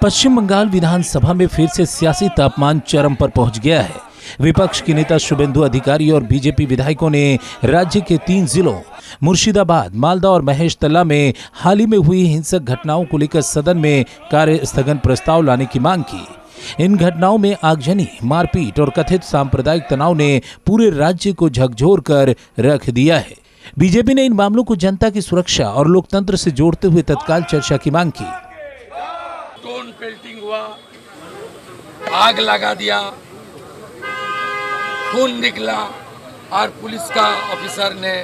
पश्चिम बंगाल विधानसभा में फिर से सियासी तापमान चरम पर पहुंच गया है। विपक्ष के नेता शुभेंदु अधिकारी और बीजेपी विधायकों ने राज्य के 3 जिलों मुर्शिदाबाद, मालदा और महेशतला में हाल ही में हुई हिंसक घटनाओं को लेकर सदन में कार्य स्थगन प्रस्ताव लाने की मांग की। इन घटनाओं में आगजनी, मारपीट और कथित सांप्रदायिक तनाव ने पूरे राज्य को झकझोर कर रख दिया है। बीजेपी ने इन मामलों को जनता की सुरक्षा और लोकतंत्र से जोड़ते हुए तत्काल चर्चा की मांग की। स्टोन पेल्टिंग हुआ, आग लगा दिया, खून निकला और पुलिस का ऑफिसर ने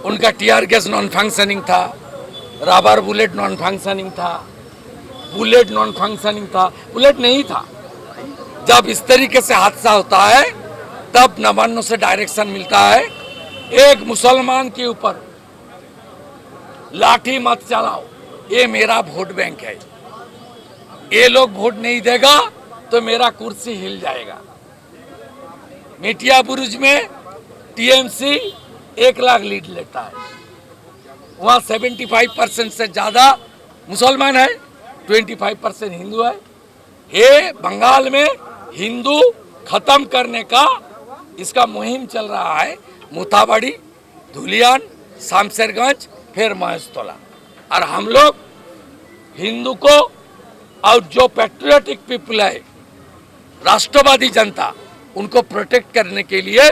उनका टीआर गैस नॉन फंक्शनिंग था, रबर बुलेट नॉन फंक्शनिंग था, बुलेट नॉन फंक्शनिंग था, बुलेट नहीं था। जब इस तरीके से हादसा होता है तब नवान्नों से डायरेक्शन मिलता है, एक मुसलमान के ऊपर लाठी मत चलाओ, ये मेरा वोट बैंक है, ये लोग वोट नहीं देगा तो मेरा कुर्सी हिल जाएगा। मेटिया बुरुज में टीएमसी 1 लाख लीड लेता है, वहाँ 75% से ज्यादा मुसलमान है, 25% हिंदू है। ये बंगाल में हिंदू खत्म करने का इसका मुहिम चल रहा है। मुताबाड़ी, धुलियान, शामशेरगंज, फिर महेशतला। और हम लोग हिंदू को और जो पैट्रियोटिक पीपल है, राष्ट्रवादी जनता, उनको प्रोटेक्ट करने के लिए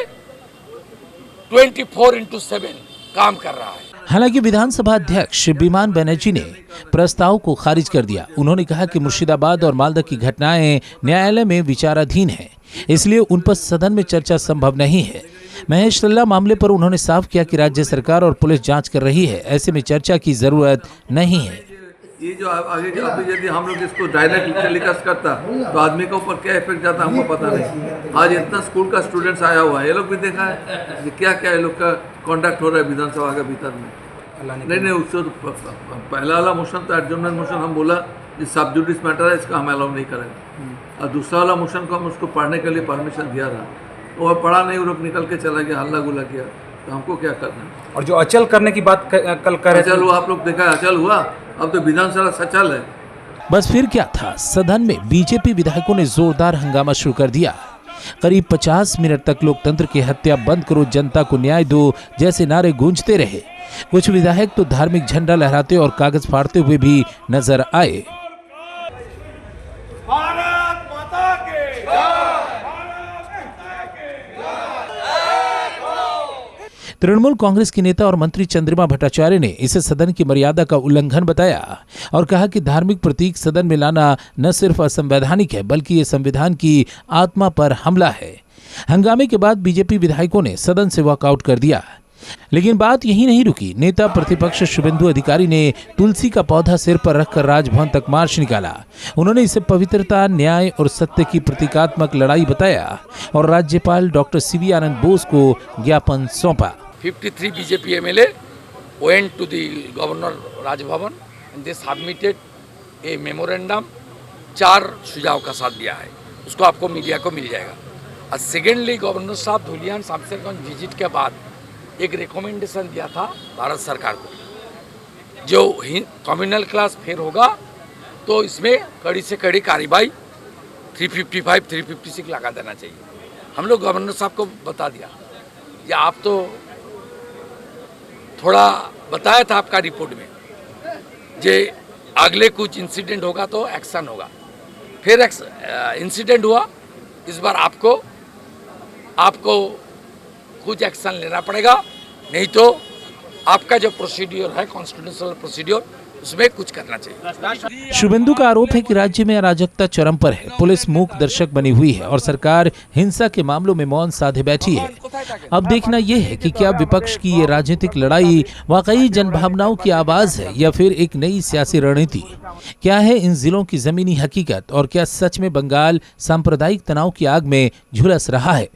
24/7 काम कर रहा है। हालांकि विधानसभा अध्यक्ष बिमान बनर्जी ने प्रस्ताव को खारिज कर दिया। उन्होंने कहा कि मुर्शिदाबाद और मालदा की घटनाएं न्यायालय में विचाराधीन है, इसलिए उन पर सदन में चर्चा संभव नहीं है। महेशतला मामले पर उन्होंने साफ किया कि राज्य सरकार और पुलिस जांच कर रही है, ऐसे में चर्चा की जरूरत नहीं है। ये जो आगे यदि हम लोग इसको डायरेक्ट टेलीकास्ट करता तो आदमी के ऊपर क्या इफेक्ट जाता हमको पता नहीं। आज इतना स्कूल का स्टूडेंट्स आया हुआ है, ये लोग भी देखा है कि क्या क्या ये लोग का कॉन्डक्ट हो रहा है विधानसभा के भीतर में। नहीं, उससे पहला वाला मोशन तो एडजर्नमेंट मोशन हम बोला जो सब जुडिस मैटर है, इसका हम अलाउ नहीं करेंगे। और दूसरा वाला मोशन को हम उसको पढ़ने के लिए परमिशन दिया रहा, वो पढ़ा नहीं, वो लोग निकल के चला गया, हल्ला गुल्ला किया, तो हमको क्या करना है। और जो अचल करने की बात कल कर अचल हुआ, आप लोग देखा अचल हुआ, अब तो विधानसभा सचल है। बस फिर क्या था, सदन में बीजेपी विधायकों ने जोरदार हंगामा शुरू कर दिया। करीब 50 मिनट तक लोकतंत्र की हत्या बंद करो, जनता को न्याय दो जैसे नारे गूंजते रहे। कुछ विधायक तो धार्मिक झंडा लहराते और कागज फाड़ते हुए भी नजर आए। तृणमूल कांग्रेस के नेता और मंत्री चंद्रिमा भट्टाचार्य ने इसे सदन की मर्यादा का उल्लंघन बताया और कहा कि धार्मिक प्रतीक सदन में लाना न सिर्फ असंवैधानिक है, बल्कि ये संविधान की आत्मा पर हमला है। हंगामे के बाद बीजेपी विधायकों ने सदन से वॉकआउट कर दिया। लेकिन बात यही नहीं रुकी। नेता प्रतिपक्ष शुभेंदु अधिकारी ने तुलसी का पौधा सिर पर रखकर राजभवन तक मार्च निकाला। उन्होंने इसे पवित्रता, न्याय और सत्य की प्रतीकात्मक लड़ाई बताया और राज्यपाल डॉक्टर सीवी आनंद बोस को ज्ञापन सौंपा। 53 BJP MLA went to the Governor Rajbhavan and they submitted a memorandum, 4 सुझाव का साथ दिया है, उसको आपको मीडिया को मिल जाएगा। और सेकेंडली गवर्नर साहब धुलियान शामशेरगंज विजिट के बाद एक रिकमेंडेशन दिया था भारत सरकार को, जो कम्युनल क्लास फेयर होगा तो इसमें कड़ी से कड़ी कार्रवाई 355, 356 लगा देना चाहिए। हम लोग गवर्नर साहब को बता दिया, या आप तो थोड़ा बताया था आपका रिपोर्ट में, जे अगले कुछ इंसिडेंट होगा तो एक्शन होगा। फिर इंसिडेंट हुआ, इस बार आपको कुछ एक्शन लेना पड़ेगा, नहीं तो आपका जो प्रोसीड्यूर है, कॉन्स्टिट्यूशनल प्रोसीड्यूर, उसमें कुछ करना चाहिए। शुभेंदु का आरोप है कि राज्य में अराजकता चरम पर है, पुलिस मूक दर्शक बनी हुई है और सरकार हिंसा के मामलों में मौन साधे बैठी है। अब देखना यह है कि क्या विपक्ष की ये राजनीतिक लड़ाई वाकई जनभावनाओं की आवाज है या फिर एक नई सियासी रणनीति। क्या है इन जिलों की जमीनी हकीकत और क्या सच में बंगाल सांप्रदायिक तनाव की आग में झुलस रहा है।